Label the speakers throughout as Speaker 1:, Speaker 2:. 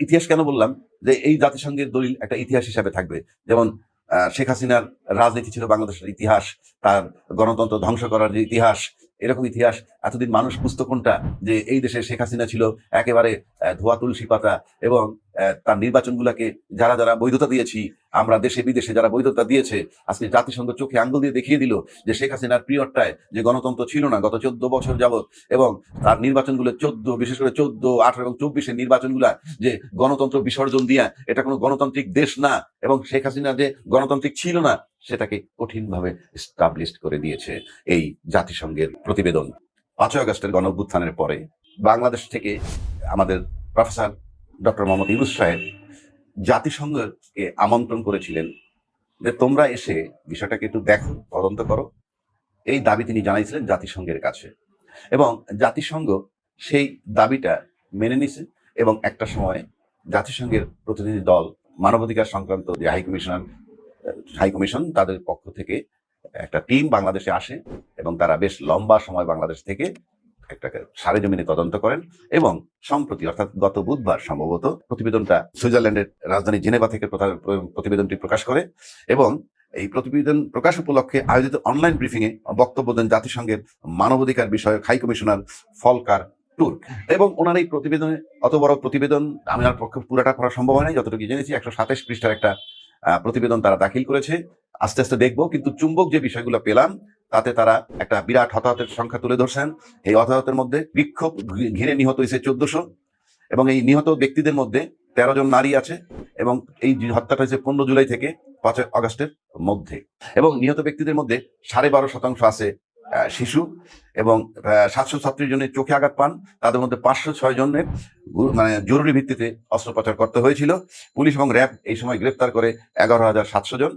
Speaker 1: ইতিহাস কেন বললাম যে এই জাতিসংঘের দলিল একটা ইতিহাস হিসাবে থাকবে। যেমন শেখ হাসিনার রাজনীতি ছিল বাংলাদেশের ইতিহাস, তার গণতন্ত্র ধ্বংস করার যে ইতিহাস, এরকম ইতিহাস এতদিন মানুষ বুঝতো কোনটা, যে এই দেশে শেখ হাসিনা ছিল একেবারে ধোয়া তুলসী পাতা, এবং তার নির্বাচনগুলোকে যারা যারা বৈধতা দিয়েছি আমরা, দেশে বিদেশে যারা বৈধতা দিয়েছে, আজকে জাতিসংঘ চোখে আঙ্গুল দিয়ে দেখিয়ে দিল যে শেখ হাসিনার পিরিয়ডটায় যে গণতন্ত্র ছিল না গত 14 বছর যাবৎ, এবং তার নির্বাচনগুলো 14, বিশেষ করে 14, 18 এবং 24-এর নির্বাচনগুলা যে গণতন্ত্র বিসর্জন দিয়া এটা কোনো গণতান্ত্রিক দেশ না, এবং শেখ হাসিনা যে গণতান্ত্রিক ছিল না সেটাকে কঠিনভাবে এস্টাবলিশ করে দিয়েছে এই জাতিসংঘের প্রতিবেদন। 5ই আগস্টের গণঅভ্যুত্থানের পরে বাংলাদেশ থেকে আমাদের প্রফেসর ডক্টর মোহাম্মদ ইউনূস সাহেব জাতিসংঘকে আমন্ত্রণ করেছিলেন যে তোমরা এসে বিষয়টাকে একটু দেখো, তদন্ত করো। এই দাবি তিনি জানাইছিলেন জাতিসংঘের কাছে, এবং জাতিসংঘ সেই দাবিটা মেনে নিছে, এবং একটা সময় জাতিসংঘের প্রতিনিধি দল, মানবাধিকার সংক্রান্ত যে হাইকমিশন, তাদের পক্ষ থেকে একটা টিম বাংলাদেশে আসে, এবং তারা বেশ লম্বা সময় বাংলাদেশ থেকে একটা সারেজমিনে তদন্ত করেন, এবং সম্প্রতি অর্থাৎ গত বুধবার সম্ভবত প্রতিবেদনটা সুইজারল্যান্ডের রাজধানী জেনেভা থেকে প্রতিবেদনটি প্রকাশ করে, এবং এই প্রতিবেদন প্রকাশ উপলক্ষে আয়োজিত অনলাইন ব্রিফিং এ বক্তব্য দেন জাতিসংঘের মানবাধিকার বিষয়ক হাই কমিশনার ফলকার টুর্ক। এবং ওনার এই প্রতিবেদনে, অত বড় প্রতিবেদন আমার পক্ষে পুরাটা পড়া সম্ভব হয় না, যতটুকু জেনেছি 127 পৃষ্ঠার একটা প্রতিবেদন তারা দাখিল করেছে। আস্তে আস্তে দেখবো, কিন্তু চুম্বক যে বিষয়গুলো পেলাম তাতে তারা একটা বিরাট হতাহতের সংখ্যা তুলে ধরছেন। এই হতাহতের মধ্যে বিক্ষোভ ঘিরে নিহত হয়েছে 1400, এবং এই নিহত ব্যক্তিদের মধ্যে 13 জন নারী আছে, এবং এই হত্যাটা হয়েছে 15 জুলাই থেকে 5 আগস্টের মধ্যে, এবং নিহত ব্যক্তিদের মধ্যে 12.5% আছে শিশু, এবং 736 জনের চোখে আঘাত পান, তাদের মধ্যে 506 জনের জরুরি ভিত্তিতে অস্ত্রোপচার করতে হয়েছিল। পুলিশ এবং র্যাব এই সময় গ্রেফতার করে 11,700 জন।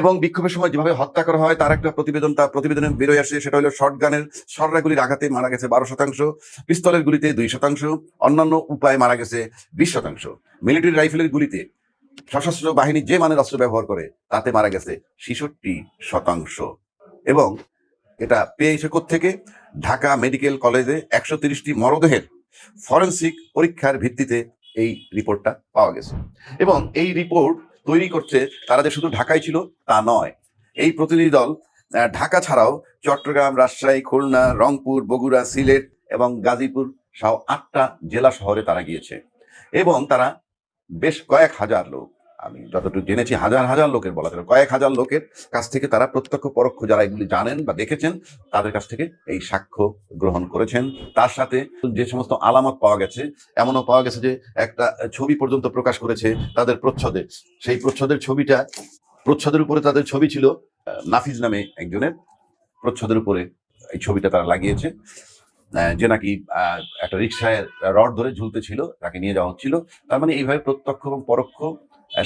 Speaker 1: এবং বিক্ষোভের সময় যেভাবে হত্যা করা হয় তার একটা প্রতিবেদনে বেরোয় আসে, সেটা হলো শর্টগানের সররা আঘাতে মারা গেছে 12%, পিস্তলের গুলিতে 2%, অন্যান্য উপায়ে মারা গেছে 20%, মিলিটারি রাইফেলের গুলিতে সশস্ত্র বাহিনী যে মানের অস্ত্র ব্যবহার করে তাতে মারা গেছে 66%। এবং এটা পেয়েছে থেকে ঢাকা মেডিকেল কলেজে 130টি মরদেহের ফরেনসিক পরীক্ষার ভিত্তিতে এই রিপোর্টটা পাওয়া গেছে। এবং এই রিপোর্ট তৈরি করছে তারা যে শুধু ঢাকায় ছিল তা নয়, এই প্রতিনিধি দল ঢাকা ছাড়াও চট্টগ্রাম, রাজশাহী, খুলনা, রংপুর, বগুড়া, সিলেট এবং গাজীপুর সহ 8টা জেলা শহরে তারা গিয়েছে, এবং তারা বেশ কয়েক হাজার লোক, আমি যতটুকু জেনেছি হাজার হাজার লোকের বলা চলে, কয়েক হাজার লোকের কাছ থেকে তারা প্রত্যক্ষ পরোক্ষ যারা এগুলি জানেন বা দেখেছেন তাদের কাছ থেকে এই সাক্ষ্য গ্রহণ করেছেন। তার সাথে যে সমস্ত আলামত পাওয়া গেছে, এমনও পাওয়া গেছে যে একটা ছবি পর্যন্ত প্রকাশ করেছে তাদের প্রচ্ছদে। সেই প্রচ্ছদের উপরে তাদের ছবি ছিল নাফিজ নামে একজনের, প্রচ্ছদের উপরে এই ছবিটা তারা লাগিয়েছে, যে নাকি একটা রিক্সায় রড ধরে ঝুলতে ছিল, তাকে নিয়ে যাওয়া হচ্ছিল। তার মানে এইভাবে প্রত্যক্ষ এবং পরোক্ষ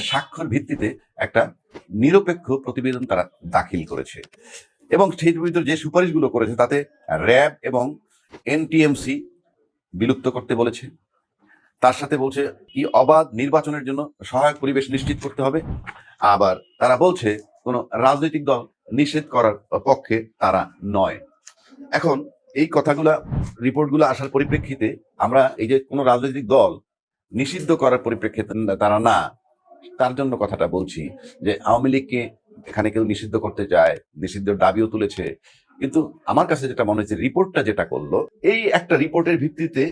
Speaker 1: সাক্ষ্যের ভিত্তিতে একটা নিরপেক্ষ প্রতিবেদন তারা দাখিল করেছে। এবং সেই ভিতরে যে সুপারিশগুলো করেছে তাতে র্যাব এবং এনটিএমসি বিলুপ্ত করতে বলেছে, তার সাথে বলছে কি অবাধ নির্বাচনের জন্য সহায়ক পরিবেশ নিশ্চিত করতে হবে। আবার তারা বলছে কোনো রাজনৈতিক দল নিষেধ করার পক্ষে তারা নয়। এখন এই কথাগুলা, রিপোর্টগুলো আসার পরিপ্রেক্ষিতে আমরা এই যে কোনো রাজনৈতিক দল নিষিদ্ধ করার পরিপ্রেক্ষিতে তারা না, তার জন্য কথাটা বলছি যে আওয়ামী লীগকে এখানে কেউ নিষিদ্ধ করতে চায়, নিষিদ্ধের দাবিও তুলেছে, কিন্তু আমার কাছে যেটা মনে হচ্ছে রিপোর্টটা যেটা করলো, এই একটা রিপোর্টের ভিত্তিতে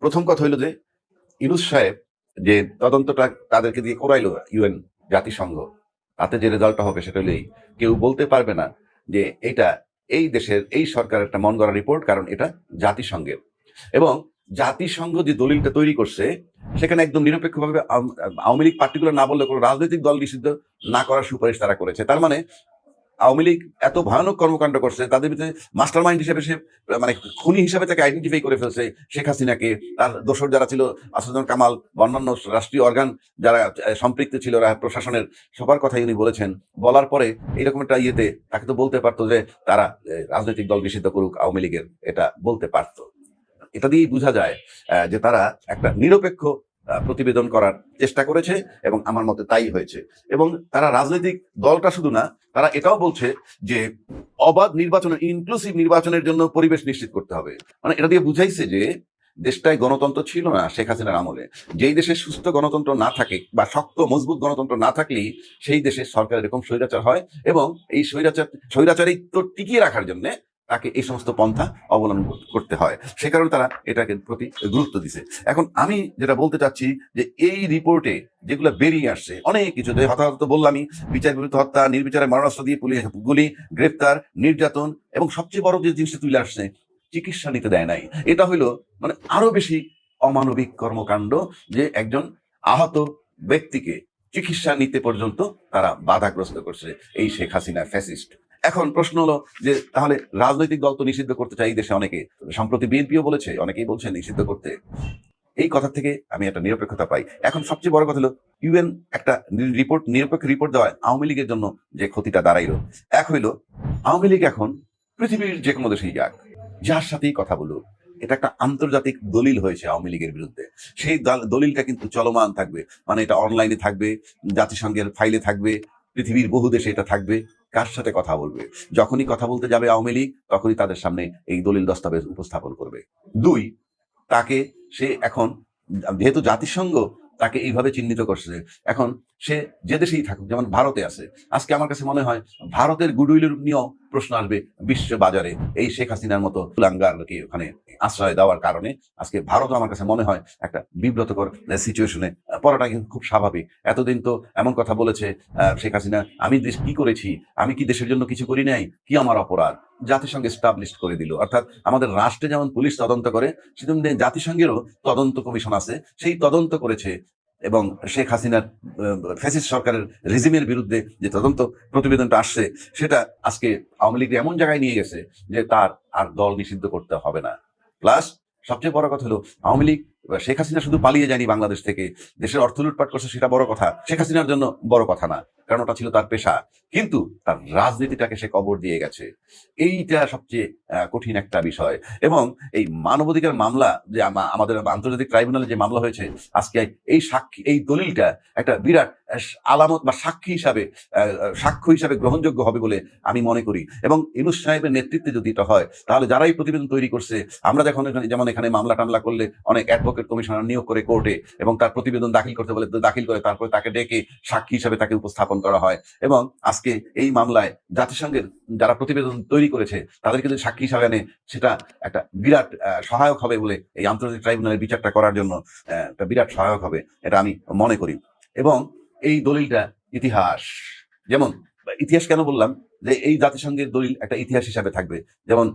Speaker 1: প্রথম কথা হইলো যে ইউনূস সাহেব যে তদন্তটা তাদেরকে দিয়ে করাইলো ইউএন জাতিসংঘ, তাতে যে রেজাল্টটা হবে সেটা হলেই কেউ বলতে পারবে না যে এটা এই দেশের এই সরকারের একটা মন গড়া রিপোর্ট, কারণ এটা জাতিসংঘের। এবং জাতিসংঘ যে দলিলটা তৈরি করছে সেখানে একদম নিরপেক্ষভাবে আওয়ামী লীগ পার্টিকুলার না বললে কোনো রাজনৈতিক দল নিষিদ্ধ না করার সুপারিশ তারা করেছে। তার মানে আওয়ামী লীগ এত ভয়ানক কর্মকাণ্ড করছে, তাদের ভিতরে মাস্টার মাইন্ড হিসেবে সে মানে খুনি হিসাবে তাকে আইডেন্টিফাই করে ফেলছে শেখ হাসিনাকে, তার দোসর যারা ছিল আসাদুজ্জামান কামাল বা অন্যান্য রাষ্ট্রীয় অর্গান যারা সম্পৃক্ত ছিল প্রশাসনের, সবার কথাই উনি বলেছেন। বলার পরে এইরকম একটা ইয়েতে তাকে তো বলতে পারতো যে তারা রাজনৈতিক দল নিষিদ্ধ করুক আওয়ামী লীগের, এটা বলতে পারতো। এটা দিয়েই বোঝা যায় যে তারা একটা নিরপেক্ষ প্রতিবেদন করার চেষ্টা করেছে, এবং আমার মতে তাই হয়েছে। এবং তারা রাজনৈতিক দলটা শুধু না, তারা এটাও বলছে যে অবাধ নির্বাচনের, ইনক্লুসিভ নির্বাচনের জন্য পরিবেশ নিশ্চিত করতে হবে। মানে এটা দিয়ে বুঝাইছে যে দেশটায় গণতন্ত্র ছিল না শেখ হাসিনার আমলে। যেই দেশে সুস্থ গণতন্ত্র না থাকে বা শক্ত মজবুত গণতন্ত্র না থাকলেই সেই দেশে সরকার এরকম স্বৈরাচার হয়, এবং এই স্বৈরাচারিত্ব টিকিয়ে রাখার জন্য তাকে এই সমস্ত পন্থা অবলম্বন করতে হয়। সে কারণে তারা এটাকে প্রতি গুরুত্ব দিছে। এখন আমি যেটা বলতে চাচ্ছি যে এই রিপোর্টে যেগুলো বেরিয়ে আসছে অনেক কিছু, যে হতাহত বললামই, বিচার বিরুদ্ধে হত্যা, নির্বিচারে মারণাস্ত্র দিয়ে পুলিশ গুলি, গ্রেফতার, নির্যাতন, এবং সবচেয়ে বড় যে জিনিসটা তুলে আসছে, চিকিৎসা নিতে দেয় নাই। এটা হইলো মানে আরো বেশি অমানবিক কর্মকাণ্ড, যে একজন আহত ব্যক্তিকে চিকিৎসা নিতে পর্যন্ত তারা বাধাগ্রস্ত করছে এই শেখ হাসিনা ফ্যাসিস্ট। এখন প্রশ্ন হলো যে তাহলে রাজনৈতিক দল তো নিষিদ্ধ করতে চাই দেশে অনেকে, সম্প্রতি বিএনপিও বলেছে, অনেকেই বলছেন নিষিদ্ধ করতে। এই কথা থেকে আমি একটা নিরপেক্ষতা পাই। এখন সবচেয়ে বড় কথা হলো ইউএন একটা নিরপেক্ষ রিপোর্ট দেওয়ায় আওয়ামী লীগের জন্য যে ক্ষতিটা দাঁড়াইলো, এক হইলো আওয়ামী লীগ এখন পৃথিবীর যে কোনো দেশেই যাক, যার সাথেই কথা বলুক, এটা একটা আন্তর্জাতিক দলিল হয়েছে আওয়ামী লীগের বিরুদ্ধে। সেই দলিলটা কিন্তু চলমান থাকবে, মানে এটা অনলাইনে থাকবে, জাতিসংঘের ফাইলে থাকবে, পৃথিবীর বহু দেশে এটা থাকবে। কার সাথে কথা বলবে, যখনই কথা বলতে যাবে আওয়ামী লীগ, তখনই তাদের সামনে এই দলিল দস্তাবেজ উপস্থাপন করবে। দুই, তাকে সে এখন, যেহেতু জাতিসংঘ তাকে এইভাবে চিহ্নিত করছে, এখন সে যে দেশেই থাকুক, যেমন ভারতে আছে, আজকে আমার কাছে মনে হয় ভারতের গুডউইলের নিয়েও প্রশ্ন আসবে বিশ্ব বাজারে এই শেখ হাসিনার মতো কুলাঙ্গারকে ওখানে আশ্রয় দেওয়ার কারণে। আজকে ভারতও আমার কাছে মনে হয় একটা বিব্রতকর সিচুয়েশনে পড়াটা কিন্তু খুব স্বাভাবিক। এতদিন তো এমন কথা বলেছে শেখ হাসিনা, আমি দেশ কি করেছি, আমি কি দেশের জন্য কিছু করি নাই, কি আমার অপরাধ, জাতিসংঘ এস্টাবলিশ করে দিল। অর্থাৎ আমাদের রাষ্ট্রে যেমন পুলিশ তদন্ত করে, সেজন্য জাতিসংঘেরও তদন্ত কমিশন আছে, সেই তদন্ত করেছে। এবং শেখ হাসিনার ফ্যাসিস্ট সরকারের রেজিমের বিরুদ্ধে যে তদন্ত প্রতিবেদনটা আসছে, সেটা আজকে আওয়ামী লীগ এমন জায়গায় নিয়ে গেছে যে তার আর দল নিষিদ্ধ করতে হবে না। প্লাস সবচেয়ে বড় কথা হলো আওয়ামী লীগ, শেখ হাসিনা শুধু পালিয়ে যায়নি বাংলাদেশ থেকে, দেশের অর্থ লুটপাট করছে, সেটা বড় কথা, শেখ হাসিনার জন্য বড় কথা না, কারণ ওটা ছিল তার পেশা, কিন্তু তার রাজনীতিটাকে সে কবর দিয়ে গেছে। এইটা সবচেয়ে কঠিন একটা বিষয়। এবং এই মানবাধিকার মামলা যে আমাদের আন্তর্জাতিক ট্রাইব্যুনালে যে মামলা হয়েছে, আজকে এই সাক্ষী, এই দলিলটা একটা বিরাট আলামত বা সাক্ষ্য হিসাবে গ্রহণযোগ্য হবে বলে আমি মনে করি। এবং ইউনূস সাহেবের নেতৃত্বে যদি এটা হয়, তাহলে যারা এই প্রতিবেদন তৈরি করছে, আমরা যেমন এখানে মামলা টামলা করলে অনেক অ্যাডভোকেট কমিশনার নিয়োগ করে কোর্টে, এবং তার প্রতিবেদন দাখিল করতে বলে দাখিল করে, তারপরে তাকে ডেকে সাক্ষী হিসাবে তাকে উপস্থাপন করা হয়। এবং আজকে এই মামলায় জাতিসংঘের যারা প্রতিবেদন তৈরি করেছে তাদেরকে যদি সাক্ষী হিসাবে আনে, সেটা একটা বিরাট সহায়ক হবে বলে, এই আন্তর্জাতিক ট্রাইব্যুনালের বিচারটা করার জন্য একটা বিরাট সহায়ক হবে, এটা আমি মনে করি। এবং এই দলিলটা ইতিহাস, যেমন ইতিহাস কেন বললাম, যে এই জাতিসংঘের দলিল একটা ইতিহাস হিসাবে থাকবে। যেমন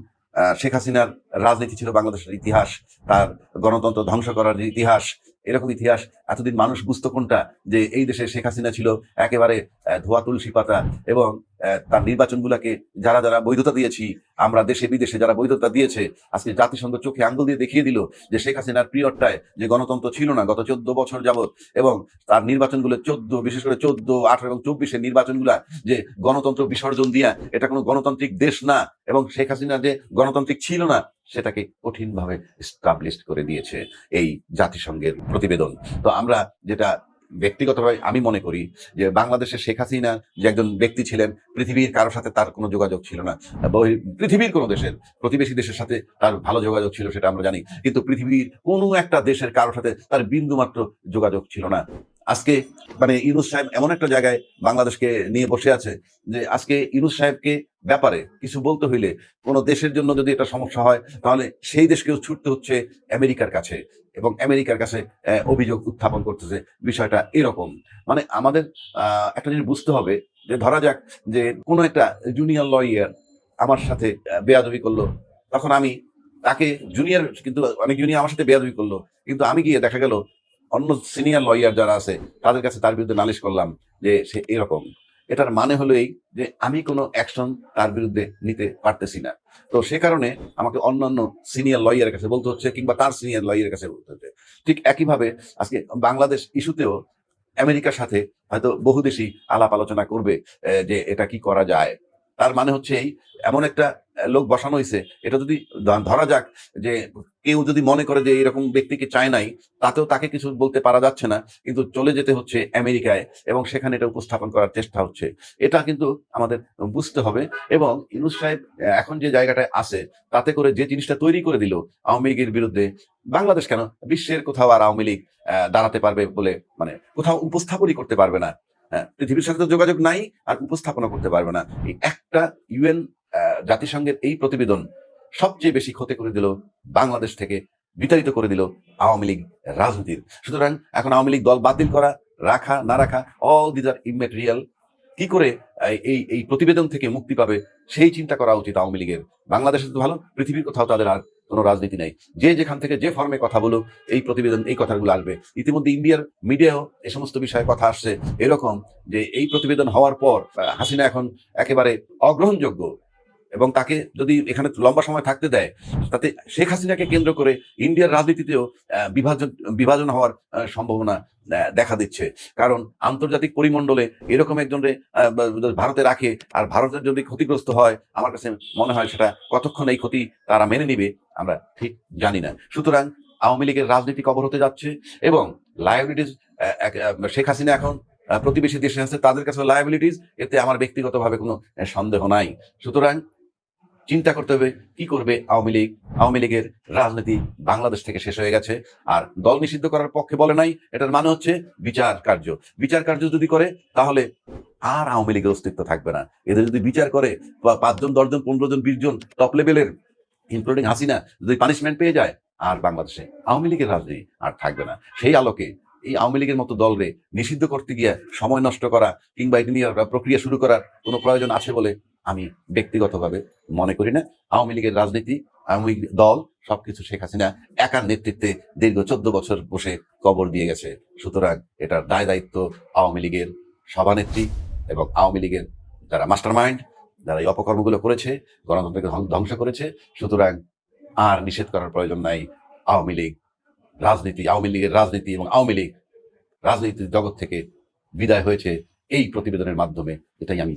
Speaker 1: শেখ হাসিনার রাজনীতি ছিল বাংলাদেশের ইতিহাস, তার গণতন্ত্র ধ্বংস করার যে ইতিহাস, এরকম ইতিহাস এতদিন মানুষ বুঝতো কোনটা, যে এই দেশে শেখ হাসিনা ছিল একেবারে ধোয়া তুলসী পাতা, এবং তার নির্বাচনগুলোকে যারা যারা বৈধতা দিয়েছি, আমরা দেশে বিদেশে যারা বৈধতা দিয়েছে, আজকে জাতিসংঘ চোখে আঙ্গুল দিয়ে দেখিয়ে দিল যে শেখ হাসিনার পিরিয়ডটায় যে গণতন্ত্র ছিল না গত 14 বছর যাবৎ, এবং তার নির্বাচনগুলো বিশেষ করে 14, 18 এবং 24-এর নির্বাচনগুলা যে গণতন্ত্র বিসর্জন দিয়া, এটা কোনো গণতান্ত্রিক দেশ না, এবং শেখ হাসিনা যে গণতান্ত্রিক ছিল না, সেটাকে কঠিনভাবে এস্টাবলিশ করে দিয়েছে এই জাতিসংঘের প্রতিবেদন। তো আমরা যেটা ব্যক্তিগতভাবে আমি মনে করি, যে বাংলাদেশের শেখ হাসিনা যে একজন ব্যক্তি ছিলেন, পৃথিবীর কারোর সাথে তার কোনো যোগাযোগ ছিল না, পৃথিবীর কোনো দেশের প্রতিবেশী দেশের সাথে তার ভালো যোগাযোগ ছিল, সেটা আমরা জানি, কিন্তু পৃথিবীর কোনো একটা দেশের কারোর সাথে তার বিন্দুমাত্র যোগাযোগ ছিল না। আজকে মানে ইউনূস সাহেব এমন একটা জায়গায় বাংলাদেশকে নিয়ে বসে আছে, যে আজকে ইউনূস সাহেবকে ব্যাপারে কিছু বলতে হইলে, কোনো দেশের জন্য যদি এটা সমস্যা হয়, তাহলে সেই দেশকেও ছুটতে হচ্ছে আমেরিকার কাছে, এবং আমেরিকার কাছে অভিযোগ উত্থাপন করতেছে। বিষয়টা এরকম, মানে আমাদের একটা জিনিস বুঝতে হবে, যে ধরা যাক যে কোনো একটা জুনিয়র লয়ার আমার সাথে বেয়াদবি করলো, তখন আমি তাকে জুনিয়র, কিন্তু অনেক জুনিয়র আমার সাথে বেয়াদবি করলো, কিন্তু আমি গিয়ে দেখা গেল অন্য সিনিয়র লয়ার যারা আছে তাদের কাছে তার বিরুদ্ধে নালিশ করলাম যে সে এরকম। এটার মানে হলো এই যে আমি কোনো অ্যাকশন তার বিরুদ্ধে নিতে পারতেছি না, তো সে কারণে আমাকে অন্যান্য সিনিয়র লয়ারের কাছে বলতে হচ্ছে, কিংবা তার সিনিয়র লয়ারের কাছে বলতে হচ্ছে। ঠিক একইভাবে আজকে বাংলাদেশ ইস্যুতেও আমেরিকার সাথে হয়তো বহু দেশই আলাপ আলোচনা করবে যে এটা কি করা যায়। তার মানে হচ্ছে এই এমন একটা লোক বসানো হয়েছে, এটা যদি ধরা যাক যে কেউ যদি মনে করে যে এরকম ব্যক্তিকে চায় নাই, তাতেও তাকে কিছু বলতে পারা যাচ্ছে না, কিন্তু চলে যেতে হচ্ছে আমেরিকায় এবং সেখানে এটা উপস্থাপন করার চেষ্টা হচ্ছে। এটা কিন্তু আমাদের বুঝতে হবে। এবং ইউনূস সাহেব এখন যে জায়গাটায় আছে, তাতে করে যে জিনিসটা তৈরি করে দিল আওয়ামী লীগের বিরুদ্ধে, বাংলাদেশ কেন বিশ্বের কোথাও আর আওয়ামী লীগ দাঁড়াতে পারবে বলে মানে কোথাও উপস্থাপনই করতে পারবে না। পৃথিবীর সাথে তো যোগাযোগ নাই, আর উপস্থাপনা করতে পারবে না। এই একটা ইউএন জাতিসংঘের এই প্রতিবেদন সবচেয়ে বেশি ক্ষতি করে দিল বাংলাদেশ থেকে, বিতাড়িত করে দিল আওয়ামী লীগ রাজনীতির। সুতরাং এখন আওয়ামী লীগ দল বাতিল করা, রাখা না রাখা, অল দিজ আর ইমেটেরিয়াল। কি করে এই এই প্রতিবেদন থেকে মুক্তি পাবে সেই চিন্তা করা উচিত আওয়ামী লীগের। বাংলাদেশে তো ভালো, পৃথিবীর কোথাও তাদের আর কোনো রাজনীতি নাই। যে যেখান থেকে যে ফর্মে কথা বলো, এই প্রতিবেদন এই কথাগুলো আসবে। ইতিমধ্যে ইন্ডিয়ার মিডিয়াও এই সমস্ত বিষয়ে কথা আসছে এরকম যে এই প্রতিবেদন হওয়ার পর হাসিনা এখন একেবারে অগ্রহণযোগ্য, এবং তাকে যদি এখানে লম্বা সময় থাকতে দেয়, তাতে শেখ হাসিনাকে কেন্দ্র করে ইন্ডিয়ার রাজনীতিতেও বিভাজন হওয়ার সম্ভাবনা দেখা দিচ্ছে। কারণ আন্তর্জাতিক পরিমণ্ডলে এরকম একজনকে ভারতে রাখে, আর ভারতের যদি ক্ষতিগ্রস্ত হয়, আমার কাছে মনে হয় সেটা কতক্ষণ এই ক্ষতি তারা মেনে নিবে আমরা ঠিক জানি না। সুতরাং আওয়ামী লীগের রাজনীতি কবর হতে যাচ্ছে, এবং লায়াবিলিটিস শেখ হাসিনা এখন প্রতিবেশী দেশে আছে, তাদের কাছে লায়াবিলিটিস, এতে আমার ব্যক্তিগতভাবে কোনো সন্দেহ নাই। সুতরাং চিন্তা করতে হবে কি করবে আওয়ামী লীগ। আওয়ামী লীগের রাজনীতি বাংলাদেশ থেকে শেষ হয়ে গেছে। আর দল নিষিদ্ধ করার পক্ষে বলে নাই, এটার মানে হচ্ছে বিচার কার্য। বিচার কার্য যদি করে, তাহলে আর আওয়ামী লীগের অস্তিত্ব থাকবে না। এদের যদি বিচার করে, 5 জন 10 জন 15 জন 20 জন টপ লেভেলের ইনক্লুডিং হাসিনা যদি পানিশমেন্ট পেয়ে যায়, আর বাংলাদেশে আওয়ামী লীগের রাজনীতি আর থাকবে না। সেই আলোকে এই আওয়ামী লীগের মতো দলরে নিষিদ্ধ করতে গিয়ে সময় নষ্ট করা কিংবা এটি নিয়ে প্রক্রিয়া শুরু করার কোনো প্রয়োজন আছে বলে আমি ব্যক্তিগতভাবে মনে করি না। আওয়ামী লীগের রাজনীতি, আওয়ামী লীগ দল সবকিছু শেখ হাসিনা একার নেতৃত্বে দীর্ঘ 14 বছর বসে কবর দিয়ে গেছে। সুতরাং এটার দায় দায়িত্ব আওয়ামী লীগের সভানেত্রী এবং আওয়ামী লীগের যারা মাস্টার মাইন্ড, যারা এই অপকর্মগুলো করেছে, গণতন্ত্রকে ধ্বংস করেছে। সুতরাং আর নিষেধ করার প্রয়োজন নাই। আওয়ামী লীগ রাজনীতি, আওয়ামী লীগের রাজনীতি এবং আওয়ামী লীগ রাজনীতির জগৎ থেকে বিদায় হয়েছে এই প্রতিবেদনের মাধ্যমে। এটাই আমি